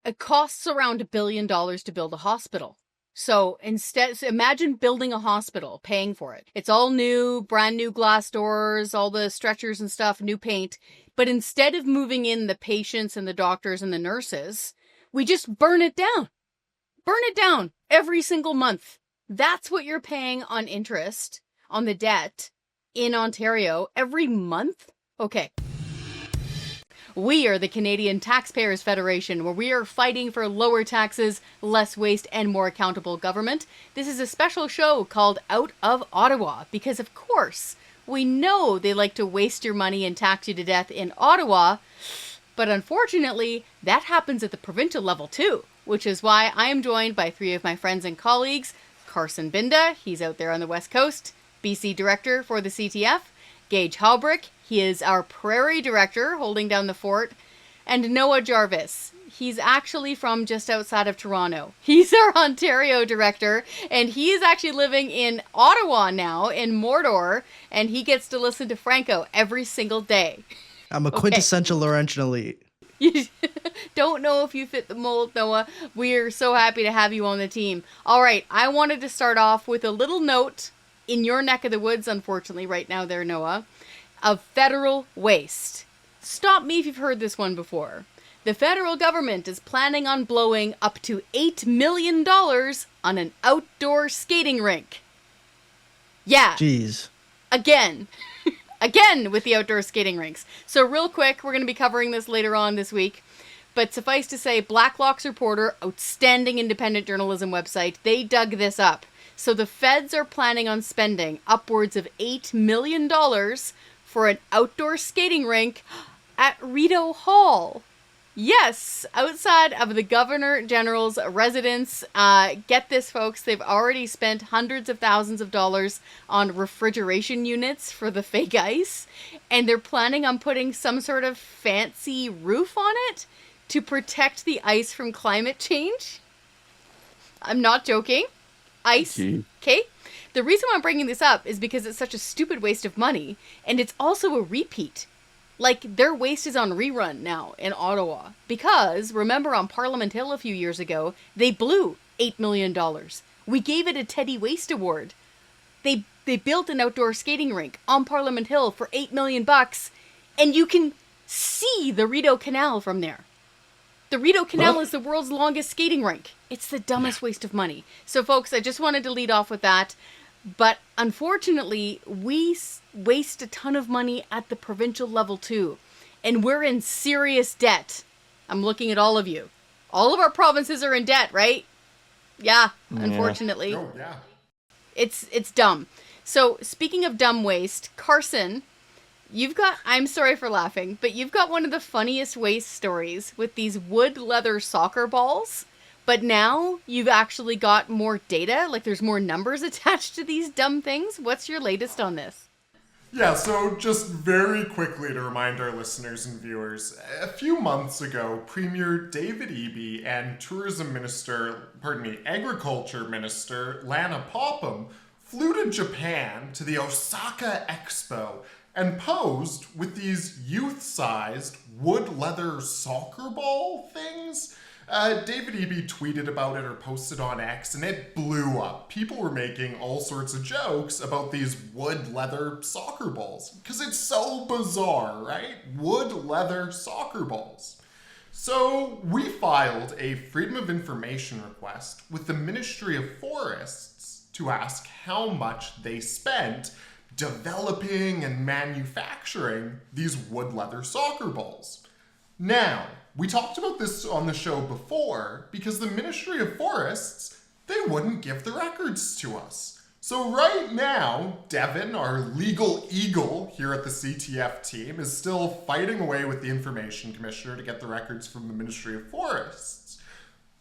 It costs around $1 billion to build a hospital. So imagine building a hospital, paying for it. It's all new, brand new glass doors, all the stretchers and stuff, new paint. But instead of moving in the patients and the doctors and the nurses, we just burn it down. Burn it down every single month. That's what you're paying on interest on the debt in Ontario every month? Okay. We are the Canadian Taxpayers Federation, where we are fighting for lower taxes, less waste, and more accountable government. This is a special show called Out of Ottawa, because of course, we know they like to waste your money and tax you to death in Ottawa, but unfortunately, that happens at the provincial level too, which is why I am joined by three of my friends and colleagues. Carson Binda, he's out there on the West Coast, BC Director for the CTF. Gage Halbrick, he is our Prairie Director, holding down the fort. And Noah Jarvis, he's actually from just outside of Toronto. He's our Ontario Director, and he is actually living in Ottawa now, in Mordor, and he gets to listen to Franco every single day. I'm a quintessential Laurentian elite. You don't know if you fit the mold, Noah. We are so happy to have you on the team. All right, I wanted to start off with a little note in your neck of the woods, unfortunately, right now there, Noah, of federal waste. Stop me if you've heard this one before. The federal government is planning on blowing up to $8 million on an outdoor skating rink. Yeah. Jeez. Again. Again with the outdoor skating rinks. So real quick, we're going to be covering this later on this week. But suffice to say, Blacklock's reporter, outstanding independent journalism website, they dug this up. So the feds are planning on spending upwards of $8 million for an outdoor skating rink at Rideau Hall. Yes, outside of the Governor General's residence. Get this, folks, they've already spent hundreds of thousands of dollars on refrigeration units for the fake ice, and they're planning on putting some sort of fancy roof on it to protect the ice from climate change. I'm not joking. Ice. Okay? The reason why I'm bringing this up is because it's such a stupid waste of money, and it's also a repeat. Like, their waste is on rerun now in Ottawa. Because, remember on Parliament Hill a few years ago, they blew $8 million. We gave it a Teddy Waste Award. They built an outdoor skating rink on Parliament Hill for $8 million, and you can see the Rideau Canal from there. The Rideau Canal is the world's longest skating rink. It's the dumbest waste of money. So, folks, I just wanted to lead off with that. But unfortunately, we waste a ton of money at the provincial level too. And we're in serious debt. I'm looking at all of you. All of our provinces are in debt, right? Yeah, unfortunately. Oh, yeah. It's dumb. So, speaking of dumb waste, Carson, I'm sorry for laughing, but you've got one of the funniest waste stories with these wood leather soccer balls. But now you've actually got more data, like there's more numbers attached to these dumb things. What's your latest on this? Yeah, so just very quickly to remind our listeners and viewers, a few months ago, Premier David Eby and Agriculture Minister Lana Popham flew to Japan to the Osaka Expo and posed with these youth-sized wood leather soccer ball things. David Eby tweeted about it or posted on X, and it blew up. People were making all sorts of jokes about these wood leather soccer balls, because it's so bizarre, right? Wood leather soccer balls. So we filed a Freedom of Information request with the Ministry of Forests to ask how much they spent developing and manufacturing these wood leather soccer balls. Now, we talked about this on the show before because the Ministry of Forests, they wouldn't give the records to us. So right now, Devin, our legal eagle here at the CTF team, is still fighting away with the Information Commissioner to get the records from the Ministry of Forests.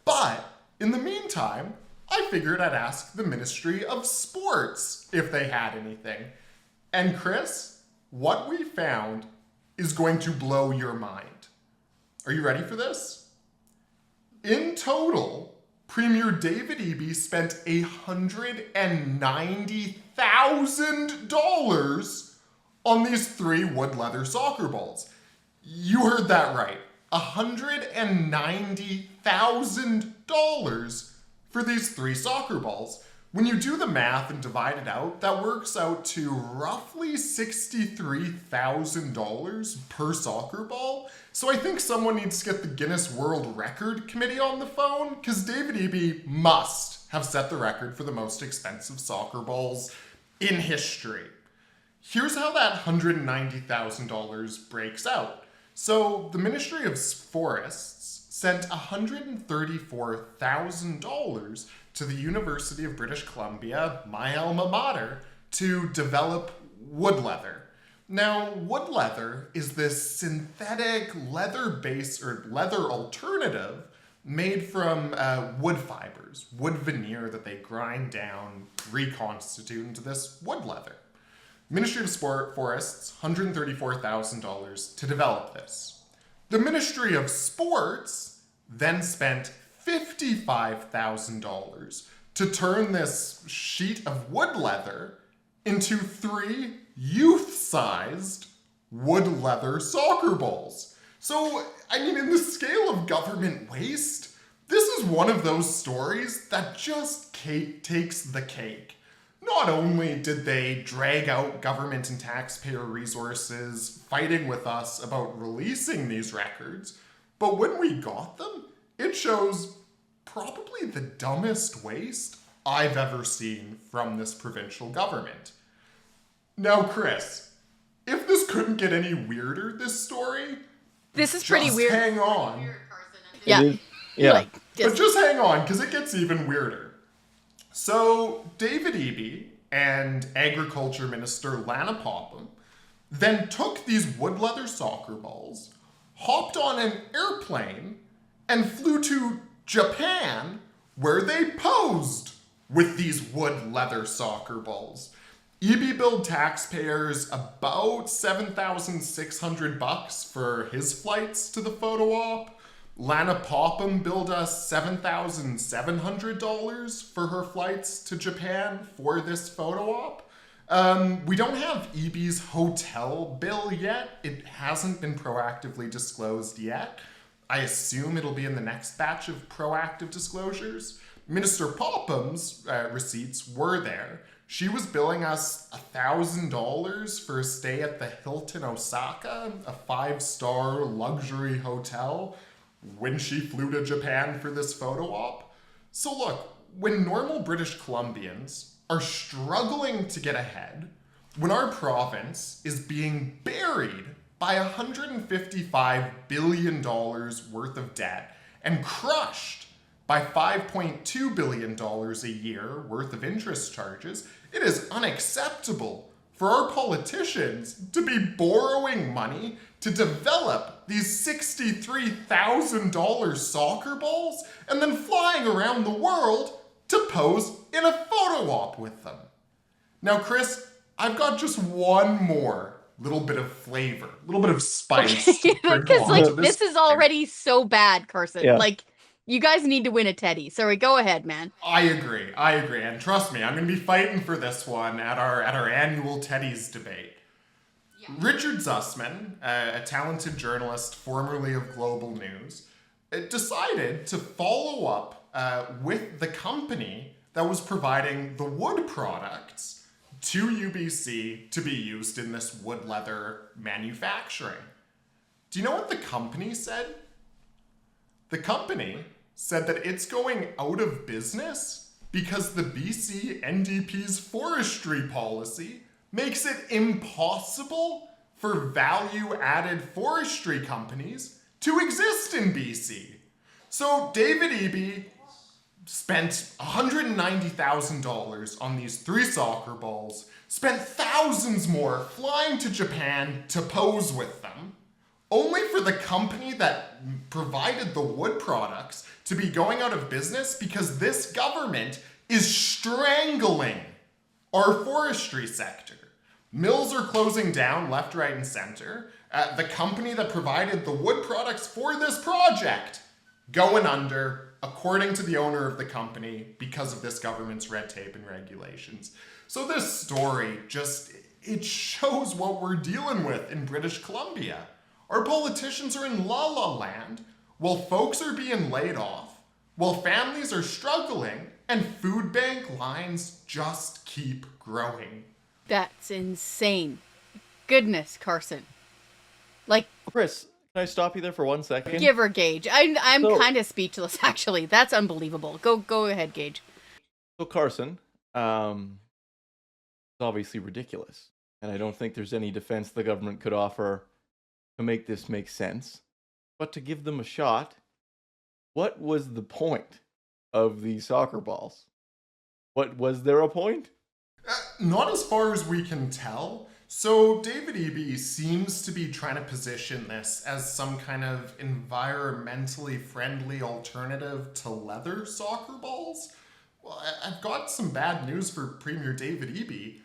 But in the meantime, I figured I'd ask the Ministry of Sports if they had anything. And Chris, what we found is going to blow your mind. Are you ready for this? In total, Premier David Eby spent $190,000 on these 3 wood leather soccer balls. You heard that right. $190,000. $63,000 for these 3 soccer balls. When you do the math and divide it out, that works out to roughly $63,000 per soccer ball. So I think someone needs to get the Guinness World Record Committee on the phone, because David Eby must have set the record for the most expensive soccer balls in history. Here's how that $190,000 breaks out. So the Ministry of Forests sent $134,000 to the University of British Columbia, my alma mater, to develop wood leather. Now, wood leather is this synthetic leather-based or leather alternative made from wood fibers, wood veneer that they grind down, reconstitute into this wood leather. Ministry of Forests, $134,000 to develop this. The Ministry of Sports then spent $55,000 to turn this sheet of wood leather into 3 youth-sized wood leather soccer balls. So, I mean, in the scale of government waste, this is one of those stories that just takes the cake. Not only did they drag out government and taxpayer resources fighting with us about releasing these records, but when we got them, it shows probably the dumbest waste I've ever seen from this provincial government. Now, Chris, if this couldn't get any weirder, this story, This is pretty weird. Just hang on. Yeah. Yeah. But just hang on, because it gets even weirder. So, David Eby and Agriculture Minister Lana Popham then took these wood leather soccer balls, hopped on an airplane, and flew to Japan, where they posed with these wood leather soccer balls. Eby billed taxpayers about $7,600 for his flights to the photo op. Lana Popham billed us $7,700 for her flights to Japan for this photo op. We don't have Eby's hotel bill yet. It hasn't been proactively disclosed yet. I assume it'll be in the next batch of proactive disclosures. Minister Popham's receipts were there. She was billing us $1,000 for a stay at the Hilton Osaka, a 5-star luxury hotel, when she flew to Japan for this photo op. So look, when normal British Columbians are struggling to get ahead, when our province is being buried by $155 billion worth of debt and crushed by $5.2 billion a year worth of interest charges, it is unacceptable for our politicians to be borrowing money to develop these $63,000 soccer balls and then flying around the world to pose in a photo op with them. Now, Chris, I've got just one more little bit of flavor, a little bit of spice. Because, like, this is already so bad, Carson. Yeah. Like, you guys need to win a Teddy. Sorry, go ahead, man. I agree. And trust me, I'm going to be fighting for this one at our annual Teddy's debate. Yeah. Richard Zussman, a talented journalist formerly of Global News, decided to follow up with the company that was providing the wood products to UBC to be used in this wood leather manufacturing. Do you know what the company said? The company said that it's going out of business because the BC NDP's forestry policy makes it impossible for value-added forestry companies to exist in BC. So David Eby spent $190,000 on these 3 soccer balls, spent thousands more flying to Japan to pose with them, only for the company that provided the wood products to be going out of business because this government is strangling our forestry sector. Mills are closing down left, right, and center. The company that provided the wood products for this project going under, according to the owner of the company, because of this government's red tape and regulations. So this story it shows what we're dealing with in British Columbia. Our politicians are in la-la land while folks are being laid off, while families are struggling, and food bank lines just keep growing. That's insane. Goodness, Carson. Like, Chris, can I stop you there for 1 second? give her Gage. I'm So- kind of speechless, actually. That's unbelievable. Go ahead, Gage. So Carson, it's obviously ridiculous, and I don't think there's any defense the government could offer to make this make sense. But to give them a shot, what was the point of these soccer balls? What was there a point? Not as far as we can tell. So David Eby seems to be trying to position this as some kind of environmentally friendly alternative to leather soccer balls. Well, I've got some bad news for Premier David Eby.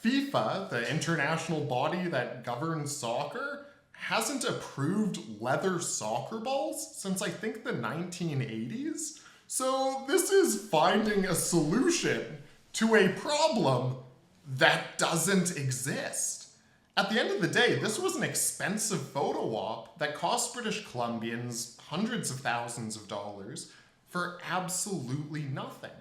FIFA, the international body that governs soccer, hasn't approved leather soccer balls since I think the 1980s. So this is finding a solution to a problem that doesn't exist. At the end of the day, this was an expensive photo op that cost British Columbians hundreds of thousands of dollars for absolutely nothing.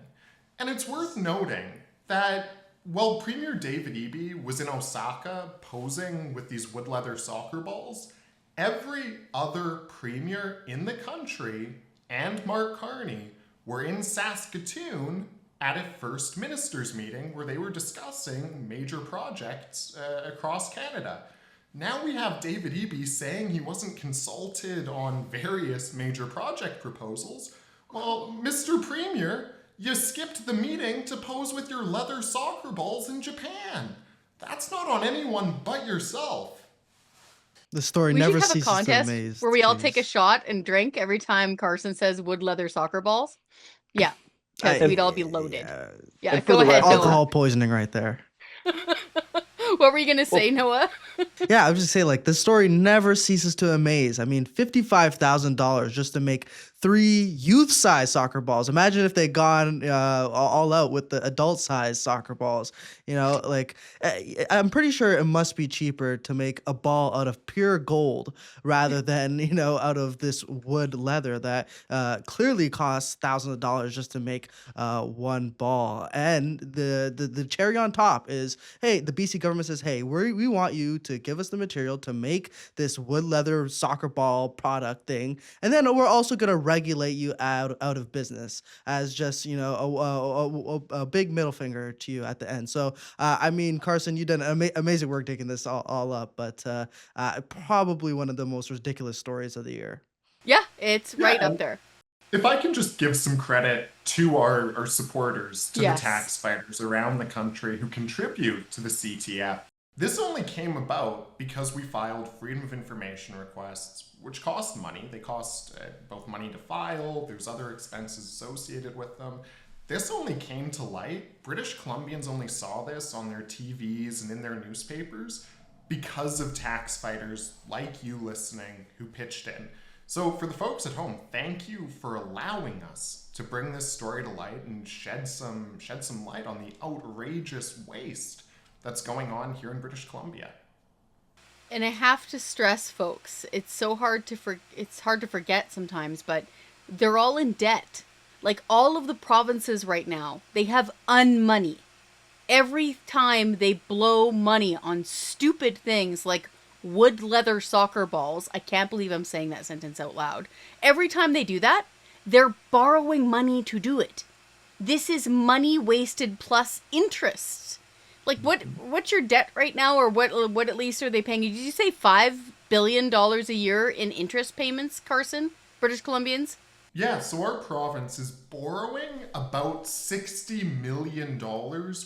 And it's worth noting that while Premier David Eby was in Osaka posing with these wood leather soccer balls, every other premier in the country and Mark Carney were in Saskatoon at a First Ministers meeting where they were discussing major projects across Canada. Now we have David Eby saying he wasn't consulted on various major project proposals. Well, Mr. Premier, you skipped the meeting to pose with your leather soccer balls in Japan. That's not on anyone but yourself. The story We never should have a ceases to contest amaze. where we all please. take a shot and drink every time Carson says wood leather soccer balls. Yeah, because I- we'd all be loaded. yeah, Yeah, And for go the ahead, record- alcohol poisoning right there. Noah. What were you gonna say, Noah? Yeah, I was just saying, like, the story never ceases to amaze. I mean, $55,000 just to make 3 youth-size soccer balls. Imagine if they'd gone all out with the adult-size soccer balls. You know, like, I'm pretty sure it must be cheaper to make a ball out of pure gold rather than, out of this wood leather that clearly costs thousands of dollars just to make one ball. And the cherry on top is, hey, the BC government says, hey, we want you to give us the material to make this wood leather soccer ball product thing, and then we're also going to regulate you out of business as just a big middle finger to you at the end. So I mean, Carson, you did amazing work taking this all up, but probably one of the most ridiculous stories of the year. Yeah, it's right up there. If I can just give some credit to our supporters, to Yes. the tax fighters around the country who contribute to the CTF, this only came about because we filed Freedom of Information requests, which cost money. They cost both money to file, there's other expenses associated with them. This only came to light. British Columbians only saw this on their TVs and in their newspapers because of tax fighters like you listening who pitched in. So for the folks at home, thank you for allowing us to bring this story to light and shed some light on the outrageous waste that's going on here in British Columbia. And I have to stress, folks, it's hard to forget sometimes, but they're all in debt. Like, all of the provinces right now, they have unmoney. Every time they blow money on stupid things like wood leather soccer balls, I can't believe I'm saying that sentence out loud. Every time they do that, they're borrowing money to do it. This is money wasted plus interest. Like, what's your debt right now, or what at least are they paying you? Did you say $5 billion a year in interest payments, Carson? British Columbians? Yeah, so our province is borrowing about $60 million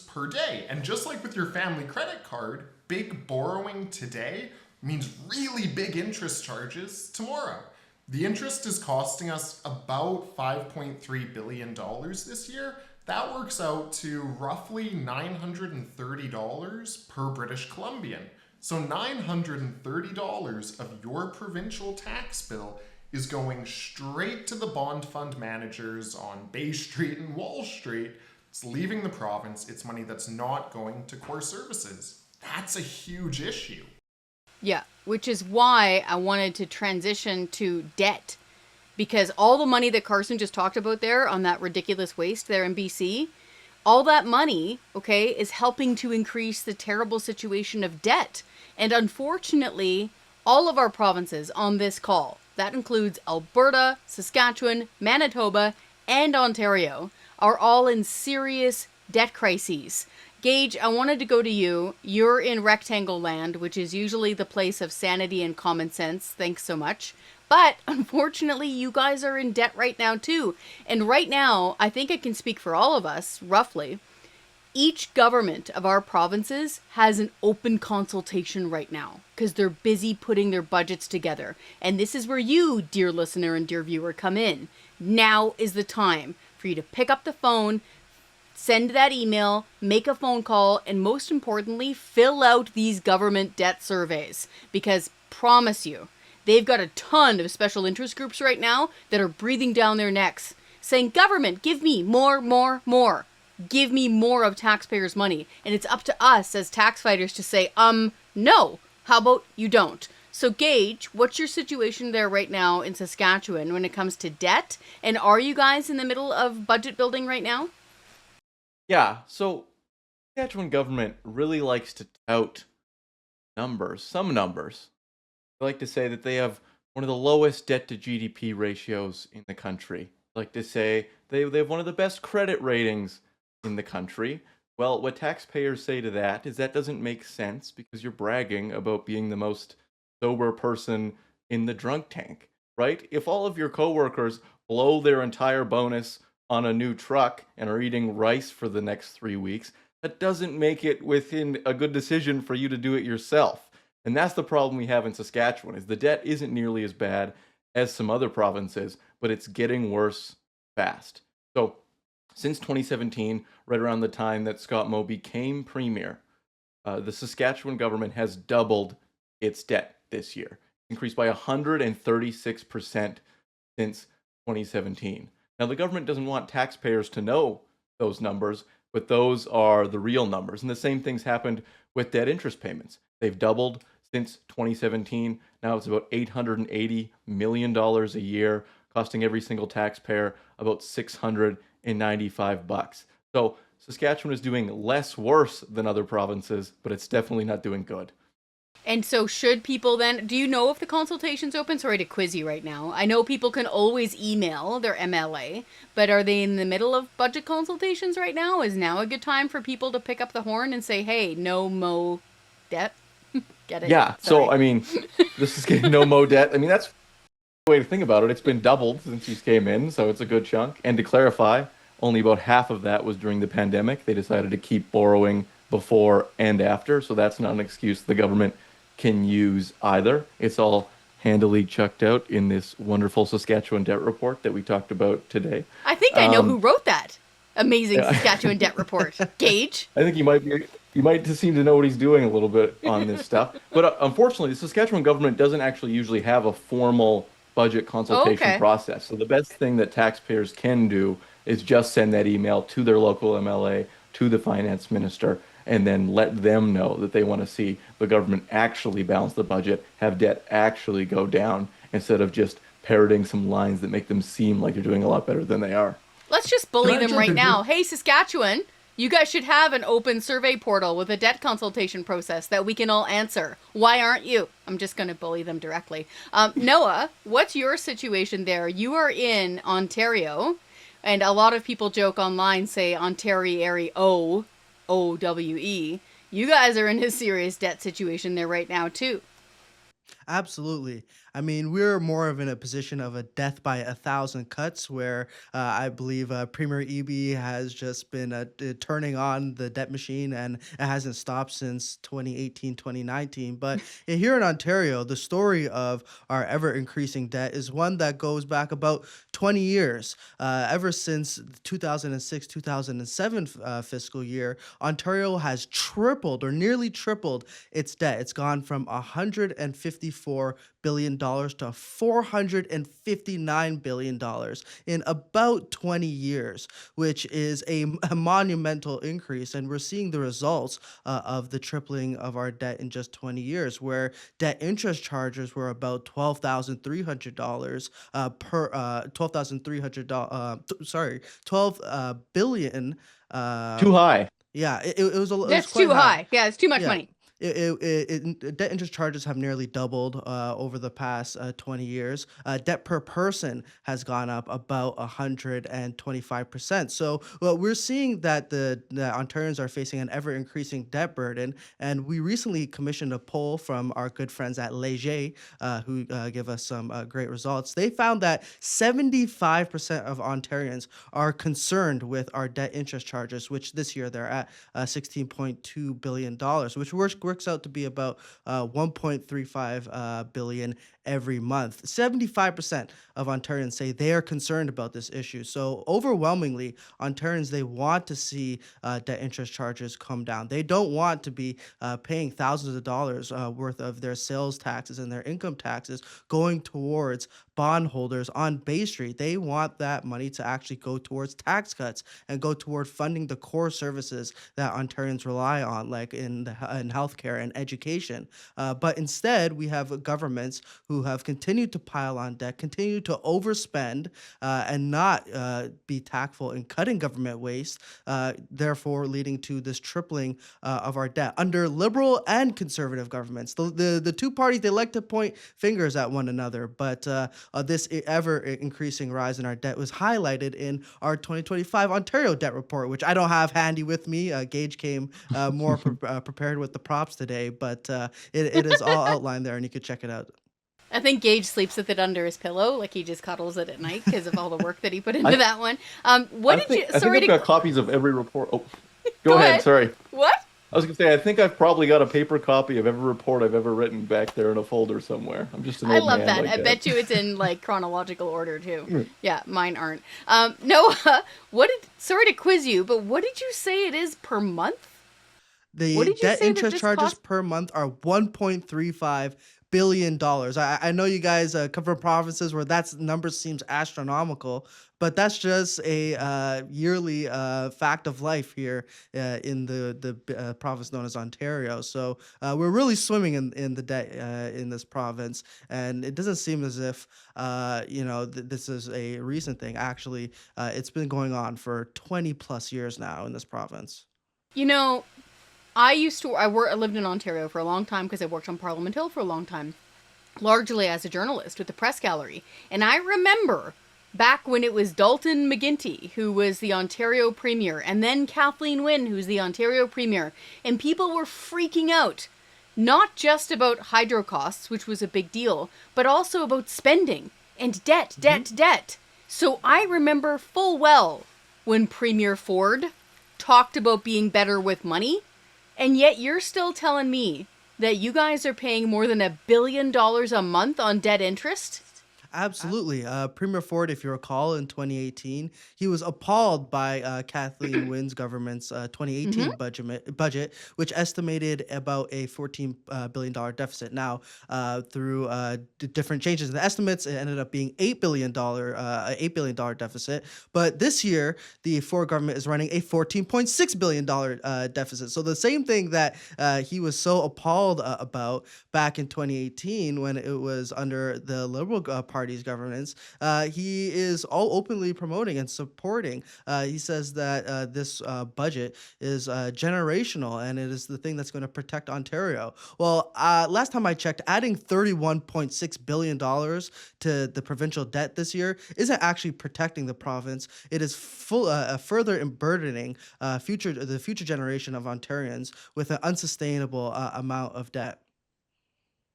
per day. And just like with your family credit card, big borrowing today means really big interest charges tomorrow. The interest is costing us about $5.3 billion this year. That works out to roughly $930 per British Columbian. So $930 of your provincial tax bill is going straight to the bond fund managers on Bay Street and Wall Street. It's leaving the province. It's money that's not going to core services. That's a huge issue. Yeah, which is why I wanted to transition to debt. because all the money that Carson just talked about there on that ridiculous waste there in BC, all that money, okay, is helping to increase the terrible situation of debt. And unfortunately, all of our provinces on this call, that includes Alberta, Saskatchewan, Manitoba, and Ontario, are all in serious debt crises. Gage, I wanted to go to you. You're in rectangle land, which is usually the place of sanity and common sense. Thanks so much. But unfortunately, you guys are in debt right now, too. And right now, I think I can speak for all of us, roughly. Each government of our provinces has an open consultation right now because they're busy putting their budgets together. And this is where you, dear listener and dear viewer, come in. Now is the time for you to pick up the phone, send that email, make a phone call, and most importantly, fill out these government debt surveys. Because promise you, they've got a ton of special interest groups right now that are breathing down their necks, saying, government, give me more, more, more. Give me more of taxpayers' money. And it's up to us as tax fighters to say, no. How about you don't? So Gage, what's your situation there right now in Saskatchewan when it comes to debt? And are you guys in the middle of budget building right now? Yeah, so Saskatchewan government really likes to tout numbers, some numbers. They like to say that they have one of the lowest debt to GDP ratios in the country. They like to say they have one of the best credit ratings in the country. Well, what taxpayers say to that is that doesn't make sense because you're bragging about being the most sober person in the drunk tank, right? If all of your coworkers blow their entire bonus on a new truck and are eating rice for the next 3 weeks, that doesn't make it within a good decision for you to do it yourself. And that's the problem we have in Saskatchewan, is the debt isn't nearly as bad as some other provinces, but it's getting worse fast. So since 2017, right around the time that Scott Moe became premier, the Saskatchewan government has doubled its debt this year, increased by 136% since 2017. Now, the government doesn't want taxpayers to know those numbers, but those are the real numbers. And the same thing's happened with debt interest payments. They've doubled since 2017. Now it's about $880 million a year, costing every single taxpayer about $695. So Saskatchewan is doing less worse than other provinces, but it's definitely not doing good. And so should people then, do you know if the consultation's open? Sorry to quiz you right now. I know people can always email their MLA, but are they in the middle of budget consultations right now? Is now a good time for people to pick up the horn and say, hey, no Mo debt? Get it? Yeah, Sorry. so I mean, this is getting no Mo debt. I mean, that's the way to think about it. It's been doubled since he came in, so it's a good chunk. And to clarify, only about half of that was during the pandemic. They decided to keep borrowing before and after, so that's not an excuse the government can use either. It's all handily chucked out in this wonderful Saskatchewan debt report that we talked about today. I think I know who wrote that amazing Saskatchewan debt report. Gage? I think he might just seem to know what he's doing a little bit on this stuff. But unfortunately, the Saskatchewan government doesn't actually usually have a formal budget consultation process. So the best thing that taxpayers can do is just send that email to their local MLA, to the finance minister, and then let them know that they want to see the government actually balance the budget, have debt actually go down, instead of just parroting some lines that make them seem like they're doing a lot better than they are. Let's just bully them right now. Hey, Saskatchewan, you guys should have an open survey portal with a debt consultation process that we can all answer. Why aren't you? I'm just going to bully them directly. Noah, what's your situation there? You are in Ontario, and a lot of people joke online, say Ontario, OWE. You guys are in a serious debt situation there right now, too. Absolutely. I mean, we're more of in a position of a death by 1,000 cuts, where I believe Premier Eby has just been turning on the debt machine, and it hasn't stopped since 2018, 2019. But here in Ontario, the story of our ever increasing debt is one that goes back about 20 years. Ever since 2006, 2007 fiscal year, Ontario has tripled or nearly tripled its debt. It's gone from $155 $164 billion to $459 billion in about 20 years, which is a monumental increase. And we're seeing the results of the tripling of our debt in just 20 years, where debt interest charges were about $12,300 per $12 billion. Too high. Yeah, it was That's quite too high. high. Yeah, it's too much Yeah. money. Debt interest charges have nearly doubled over the past 20 years. Debt per person has gone up about 125%. So we're seeing that the Ontarians are facing an ever increasing debt burden. And we recently commissioned a poll from our good friends at Léger, who give us some great results. They found that 75% of Ontarians are concerned with our debt interest charges, which this year they're at $16.2 billion, which works out to be about 1.35 billion every month. 75% of Ontarians say they are concerned about this issue. So overwhelmingly, Ontarians, they want to see debt interest charges come down. They don't want to be paying thousands of dollars worth of their sales taxes and their income taxes going towards bondholders on Bay Street. They want that money to actually go towards tax cuts and go toward funding the core services that Ontarians rely on, like in healthcare and education. But instead, we have governments who have continued to pile on debt, continue to overspend, and not be tactful in cutting government waste, therefore leading to this tripling of our debt. Under Liberal and Conservative governments, the two parties, they like to point fingers at one another, but this ever increasing rise in our debt was highlighted in our 2025 Ontario debt report, which I don't have handy with me. Gage came more prepared with the props today, but it is all outlined there, and you could check it out. I think Gage sleeps with it under his pillow, like he just cuddles it at night because of all the work that he put into that one. I think I've got copies of every report. Oh, go ahead. Sorry. What? I was going to say, I think I've probably got a paper copy of every report I've ever written back there in a folder somewhere. I'm just an old man. I love that. Like I bet you it's in like chronological order too. Yeah, mine aren't. Noah, sorry to quiz you, but what did you say it is per month? The debt interest charges per month are $1.35 billion. I know you guys come from provinces where that number seems astronomical, but that's just a yearly fact of life here in the province known as Ontario. So we're really swimming in the debt in this province, and it doesn't seem as if this is a recent thing. Actually, it's been going on for 20 plus years now in this province. You know, I lived in Ontario for a long time because I worked on Parliament Hill for a long time, largely as a journalist with the press gallery. And I remember back when it was Dalton McGuinty, who was the Ontario Premier, and then Kathleen Wynne, who's the Ontario Premier, and people were freaking out, not just about hydro costs, which was a big deal, but also about spending and debt. So I remember full well when Premier Ford talked about being better with money. And yet you're still telling me that you guys are paying more than $1 billion a month on debt interest? Absolutely. Premier Ford, if you recall, in 2018, he was appalled by Kathleen Wynne's government's 2018 budget, which estimated about a $14 billion deficit. Now, through different changes in the estimates, it ended up being $8 billion deficit. But this year, the Ford government is running a $14.6 billion deficit. So the same thing that he was so appalled about back in 2018 when it was under the Liberal Party's governance, he is all openly promoting and supporting. He says that this budget is generational and it is the thing that's going to protect Ontario. Well, last time I checked, adding $31.6 billion to the provincial debt this year isn't actually protecting the province. It is further burdening the future generation of Ontarians with an unsustainable amount of debt.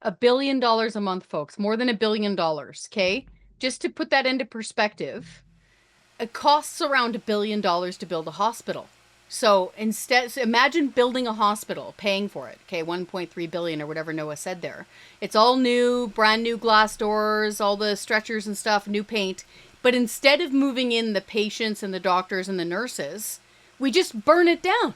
$1 billion a month, folks. More than $1 billion, okay? Just to put that into perspective, it costs around $1 billion to build a hospital. So imagine building a hospital, paying for it, okay? 1.3 billion or whatever Noah said there. It's all new, brand new glass doors, all the stretchers and stuff, new paint. But instead of moving in the patients and the doctors and the nurses, we just burn it down.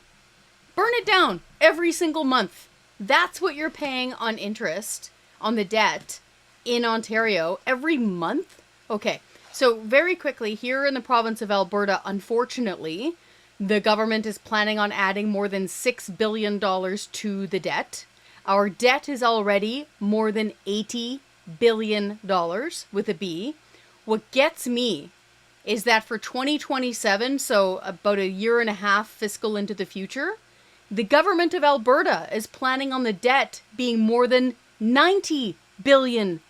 Burn it down every single month. That's what you're paying on interest on the debt in Ontario every month? Okay, so very quickly, here in the province of Alberta, unfortunately, the government is planning on adding more than $6 billion to the debt. Our debt is already more than $80 billion with a B. What gets me is that for 2027, so about a year and a half fiscal into the future, the government of Alberta is planning on the debt being more than $90 billion.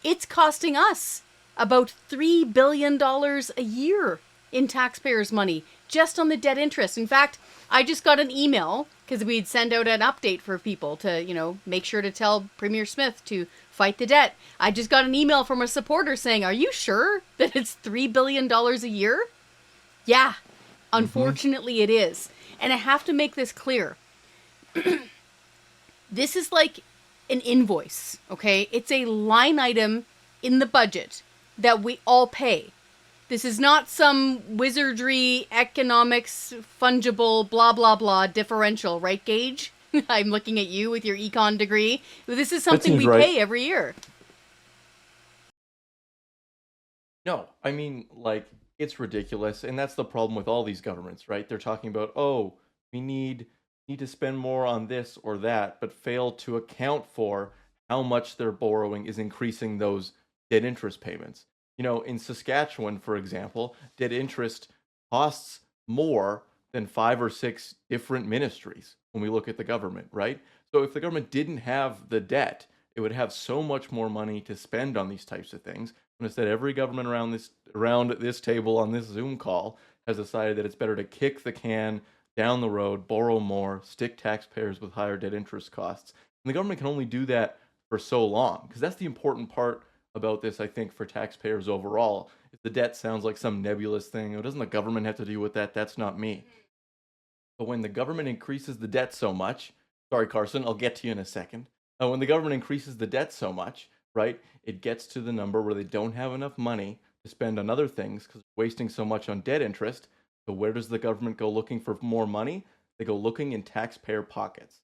It's costing us about $3 billion a year in taxpayers' money just on the debt interest. In fact, I just got an email because we'd send out an update for people to, make sure to tell Premier Smith to fight the debt. I just got an email from a supporter saying, "Are you sure that it's $3 billion a year?" Yeah, unfortunately it is. And I have to make this clear. This is like an invoice, okay? It's a line item in the budget that we all pay. This is not some wizardry, economics, fungible, blah, blah, blah, differential, right, Gage? I'm looking at you with your econ degree. This is something seems we right. pay every year. No, I mean, like, it's ridiculous, and that's the problem with all these governments, right? They're talking about, oh, we need to spend more on this or that, but fail to account for how much they're borrowing is increasing those debt interest payments. In Saskatchewan, for example, debt interest costs more than 5 or 6 different ministries when we look at the government, right? So if the government didn't have the debt, it would have so much more money to spend on these types of things. And instead, every government around this table on this Zoom call has decided that it's better to kick the can down the road, borrow more, stick taxpayers with higher debt interest costs. And the government can only do that for so long, because that's the important part about this, I think, for taxpayers overall. If the debt sounds like some nebulous thing, oh, doesn't the government have to deal with that? That's not me. But when the government increases the debt so much, sorry, Carson, I'll get to you in a second. When the government increases the debt so much, right, it gets to the number where they don't have enough money to spend on other things because they're wasting so much on debt interest. So where does the government go looking for more money? They go looking in taxpayer pockets.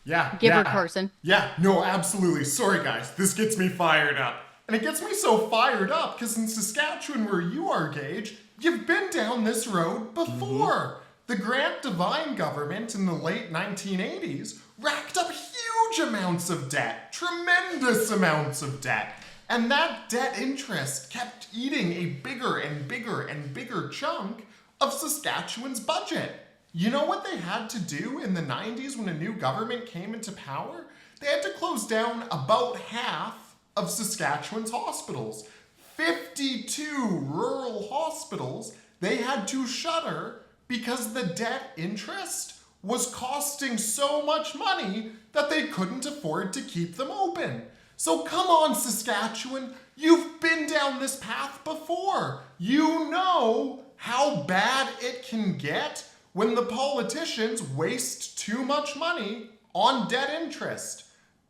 Yeah. Give her yeah. Carson. Yeah, no, absolutely. Sorry, guys. This gets me fired up. And it gets me so fired up because in Saskatchewan, where you are, Gage, you've been down this road before. The Grant Devine government in the late 1980s racked up huge amounts of debt, tremendous amounts of debt. And that debt interest kept eating a bigger and bigger and bigger chunk of Saskatchewan's budget. You know what they had to do in the 90s when a new government came into power? They had to close down about half of Saskatchewan's hospitals. 52 rural hospitals they had to shutter because the debt interest was costing so much money that they couldn't afford to keep them open. So come on, Saskatchewan, you've been down this path before. You know how bad it can get when the politicians waste too much money on debt interest.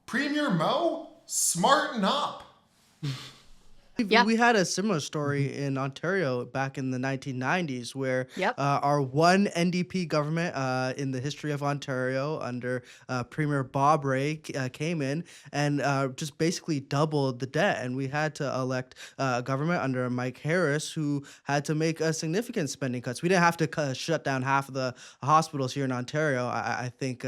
Premier Mo, smarten up. Yeah. We had a similar story in Ontario back in the 1990s where Yep. our one NDP government in the history of Ontario under Premier Bob Ray came in and just basically doubled the debt. And we had to elect a government under Mike Harris who had to make significant spending cuts. We didn't have to shut down half of the hospitals here in Ontario. I think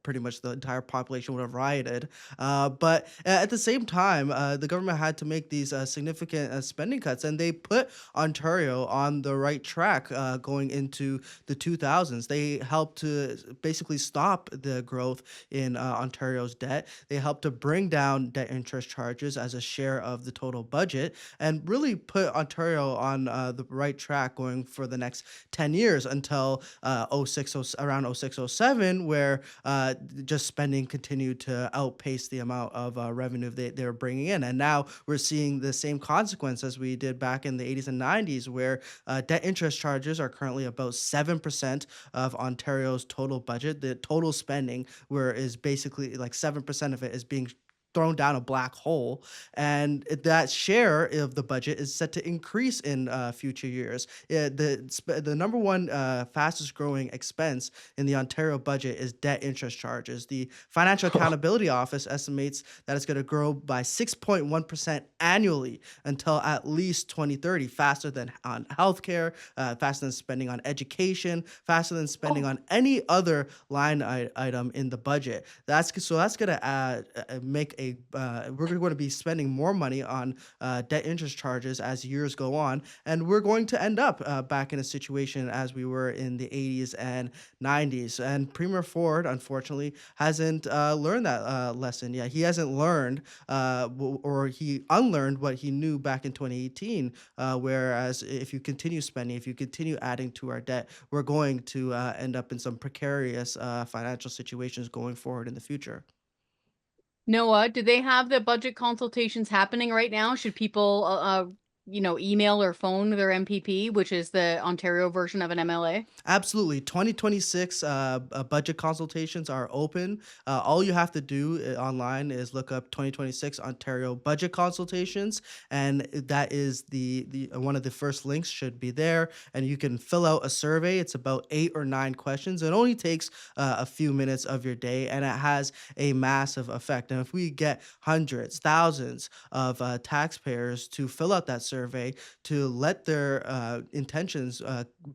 pretty much the entire population would have rioted. But at the same time, the government had to make these significant spending cuts, and they put Ontario on the right track going into the 2000s. They helped to basically stop the growth in Ontario's debt. They helped to bring down debt interest charges as a share of the total budget and really put Ontario on the right track going for the next 10 years until around 0607, where just spending continued to outpace the amount of revenue they were bringing in. And now we're seeing the same consequence as we did back in the 80s and 90s, where debt interest charges are currently about 7% of Ontario's total budget. The total spending, where is basically like 7% of it is being thrown down a black hole, and that share of the budget is set to increase in future years. The number one fastest growing expense in the Ontario budget is debt interest charges. The Financial Accountability Office estimates that it's going to grow by 6.1% annually until at least 2030, faster than on healthcare, faster than spending on education, faster than spending on any other line item in the budget. That's going to make we're going to be spending more money on debt interest charges as years go on, and we're going to end up back in a situation as we were in the 80s and 90s. And Premier Ford, unfortunately, hasn't learned that lesson yet. He hasn't learned, or he unlearned what he knew back in 2018. Whereas if you continue spending, if you continue adding to our debt, we're going to end up in some precarious financial situations going forward in the future. Noah, do they have the budget consultations happening right now? Should people, email or phone their MPP, which is the Ontario version of an MLA? Absolutely. 2026 budget consultations are open. All you have to do online is look up 2026 Ontario budget consultations, and that is the one of the first links should be there. And you can fill out a survey. It's about 8 or 9 questions. It only takes a few minutes of your day, and it has a massive effect. And if we get hundreds, thousands of taxpayers to fill out that survey, to let their intentions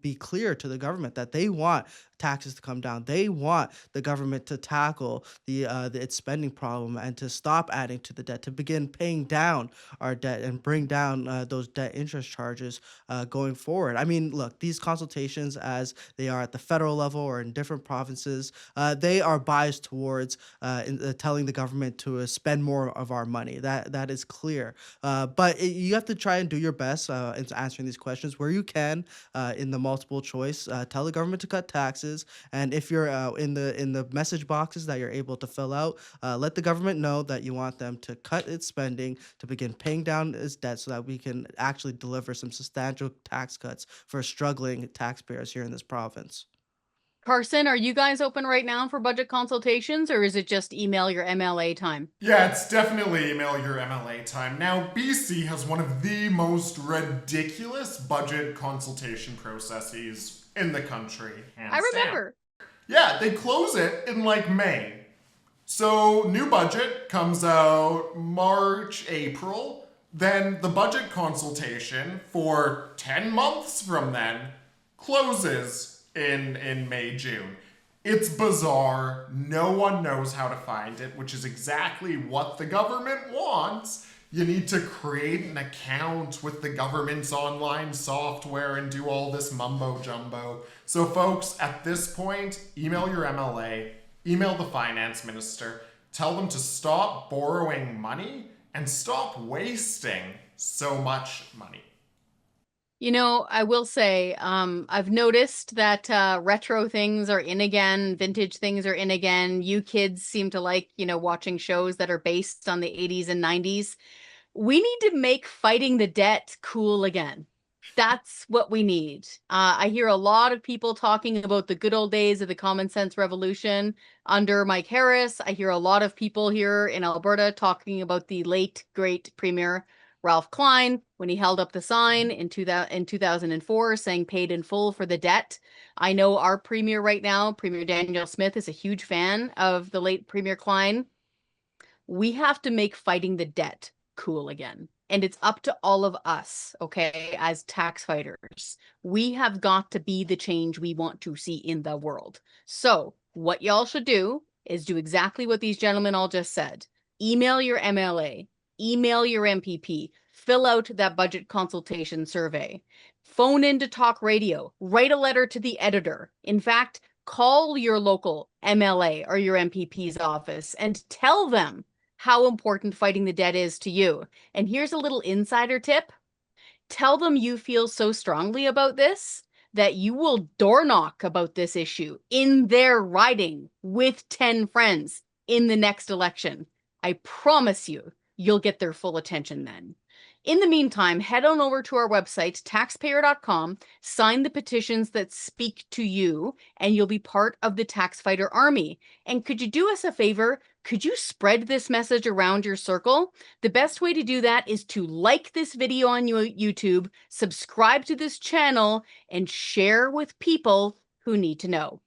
be clear to the government that they want taxes to come down, they want the government to tackle its spending problem and to stop adding to the debt, to begin paying down our debt and bring down those debt interest charges going forward. I mean, look, these consultations, as they are at the federal level or in different provinces, they are biased towards telling the government to spend more of our money. That is clear. But you have to try and do your best in answering these questions where you can in the multiple choice. Tell the government to cut taxes, and if you're in the message boxes that you're able to fill out, let the government know that you want them to cut its spending, to begin paying down its debt, so that we can actually deliver some substantial tax cuts for struggling taxpayers here in this province. Carson, are you guys open right now for budget consultations, or is it just email your MLA time? Yeah, it's definitely email your MLA time. Now, BC has one of the most ridiculous budget consultation processes in the country. Hands I remember. down. Yeah, they close it in like May. So, new budget comes out March, April. Then the budget consultation for 10 months from then closes in May, June. It's bizarre. No one knows how to find it, which is exactly what the government wants. You need to create an account with the government's online software and do all this mumbo jumbo. So folks, at this point, email your MLA, email the finance minister, tell them to stop borrowing money and stop wasting so much money. You know, I will say, I've noticed that retro things are in again, vintage things are in again. You kids seem to like, watching shows that are based on the 80s and 90s. We need to make fighting the debt cool again. That's what we need. I hear a lot of people talking about the good old days of the common sense revolution under Mike Harris. I hear a lot of people here in Alberta talking about the late, great Premier Ralph Klein when he held up the sign in 2004 saying paid in full for the debt. I know our Premier right now, Premier Daniel Smith, is a huge fan of the late Premier Klein. We have to make fighting the debt cool again. And it's up to all of us, okay, as tax fighters. We have got to be the change we want to see in the world. So what y'all should do is do exactly what these gentlemen all just said. Email your MLA, email your MPP, fill out that budget consultation survey, phone into talk radio, write a letter to the editor. In fact, call your local MLA or your MPP's office and tell them how important fighting the debt is to you. And here's a little insider tip. Tell them you feel so strongly about this that you will door knock about this issue in their riding with 10 friends in the next election. I promise you, you'll get their full attention then. In the meantime, head on over to our website, taxpayer.com, sign the petitions that speak to you, and you'll be part of the tax fighter army. And could you do us a favor? Could you spread this message around your circle? The best way to do that is to like this video on YouTube, subscribe to this channel, and share with people who need to know.